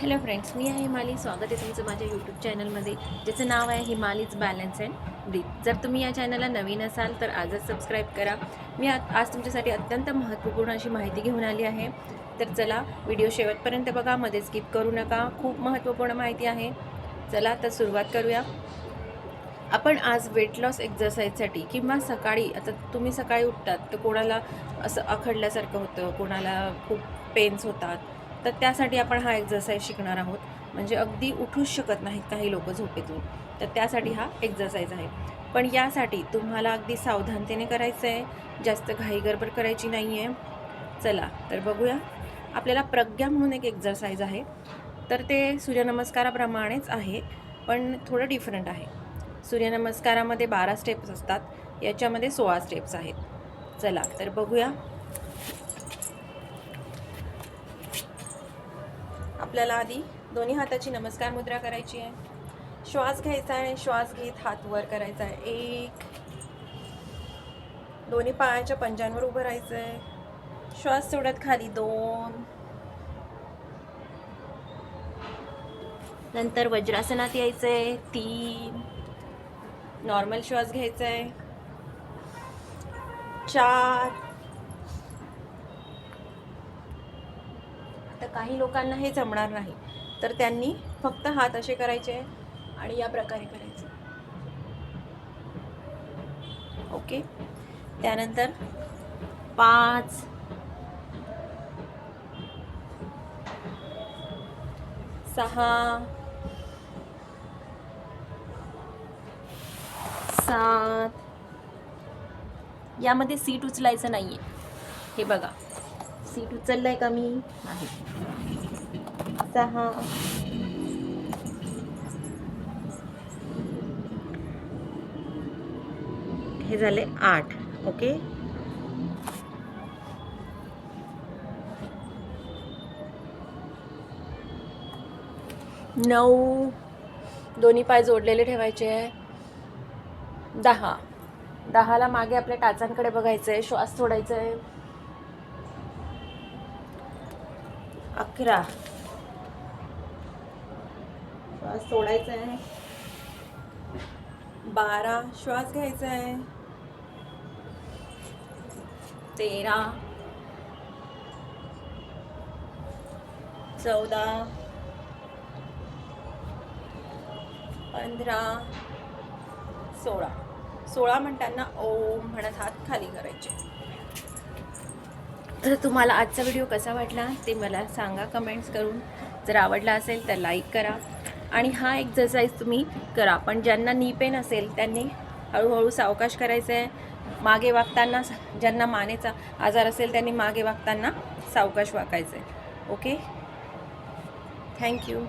Hello friends, मी आहे हिमाली. स्वागत आहे तुमचं माझ्या यूट्यूब चॅनलमध्ये, ज्याचं नाव आहे हिमालीज बॅलन्स अँड ब्रीथ. जर तुम्ही या चॅनलला नवीन असाल तर आजच सबस्क्राईब करा. मी आज तुमच्यासाठी अत्यंत महत्त्वपूर्ण अशी माहिती घेऊन आली आहे. तर चला, व्हिडिओ शेवटपर्यंत बघा, मध्ये स्किप करू नका. खूप महत्त्वपूर्ण माहिती आहे. चला तर सुरुवात करूया. आपण आज वेट लॉस एक्झरसाईजसाठी किंवा सकाळी, आता तुम्ही सकाळी उठतात तर कोणाला असं आखडल्यासारखं होतं, कोणाला खूप पेन्स होतात, तर त्यासाठी आपण हा एक्झरसाईज शिकणार आहोत. म्हणजे अगदी उठूच शकत नाहीत काही लोक झोपेतून, तर त्यासाठी हा एक्झरसाईज आहे. पण यासाठी तुम्हाला अगदी सावधानतेने करायचं आहे, जास्त घाईगडबड करायची नाही आहे. चला तर बघूया. आपल्याला प्रज्ञा म्हणून एक एक्झरसाईज आहे, तर ते सूर्यनमस्काराप्रमाणेच आहे, पण थोडं डिफरंट आहे. सूर्यनमस्कारामध्ये 12 स्टेप्स असतात, याच्यामध्ये 16 स्टेप्स आहेत. चला तर बघूया. आपल्याला आधी दोन्ही हाताची नमस्कार मुद्रा करायची आहे. श्वास घ्यायचा आहे, श्वास घेत हात वर करायचा आहे. 1, दोन्ही पायाच्या पंजांवर उभं राहायचं आहे. श्वास सोडत खाली 2, नंतर वज्रासनात यायचं आहे. 3, नॉर्मल श्वास घ्यायचा आहे. 4, तर काही लोकांना हे जमणार नाही, तर त्यांनी फक्त हात असे करायचे आणि या प्रकारे करायचे. ओके. त्यानंतर 5, 6, 7, यामध्ये सीट उचलायचं नाही आहे. हे बघा, सीट उचललंय का मी? आहे. 6, हे झाले 8. ओके. 9, दोन्ही पाय जोडलेले ठेवायचे आहे. 10, 10ला मागे आपल्या टाचांकडे बघायचं आहे, श्वास सोडायचा आहे. 11, श्वास सोडायचा आहे. 12, श्वास घ्यायचा आहे. 13, 14, 15, 16. 16 म्हणताना ओम म्हणत हात खाली करायचे. तर तुम्हाला आजचा व्हिडिओ कसा वाटला ते मला सांगा कमेंट्स करून. जर आवडला असेल तर लाईक करा आणि हा एक्झरसाईज तुम्ही करा. पण ज्यांना नी पेन असेल त्यांनी हळूहळू सावकाश करायचं आहे. मागे वाकताना, ज्यांना मानेचा आजार असेल त्यांनी मागे वाकताना सावकाश वाकायचं आहे. ओके. थँक्यू.